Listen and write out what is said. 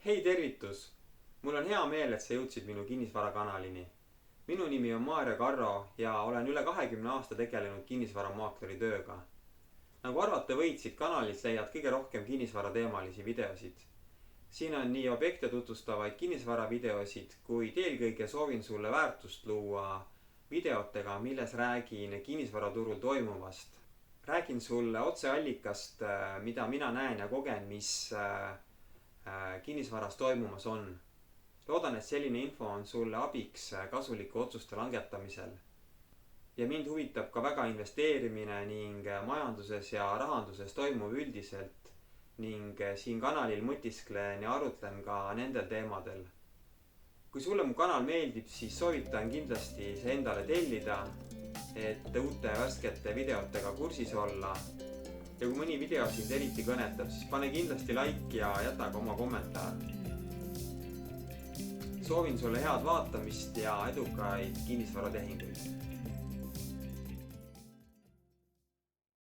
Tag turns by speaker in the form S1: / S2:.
S1: Hei tervitus! Mul on hea meel, et sa jõudsid minu kinnisvarakanalini. Minu nimi on Maarja Karro ja olen üle 20 aasta tegelenud kinnisvaramaakleri tööga. Nagu arvata võid, siit kanalis leiad kõige rohkem kinnisvarateemalisi videosid. Siin on nii objekte tutvustavaid kinnisvaravideosid, kuid eelkõige soovin sulle väärtust luua videotega, milles räägin kinnisvaraturul toimuvast. Räägin sulle otseallikast, mida mina näen ja kogen, mis kinnisvaras toimumas on. Loodan, et selline info on sulle abiks kasuliku otsuste langetamisel. Ja mind huvitab ka väga investeerimine ning majanduses ja rahanduses toimuv üldiselt ning siin kanalil mõtisklen ja arutlen ka nendel teemadel. Kui sulle mu kanal meeldib, siis soovitan kindlasti see endale tellida, et uute värskete videotega kursis olla. Ja kui mõni video sind eriti kõnetab, siis pane kindlasti like ja jäta ka oma kommentaar. Soovin sulle head vaatamist ja edukaid kinnisvaratehinguid.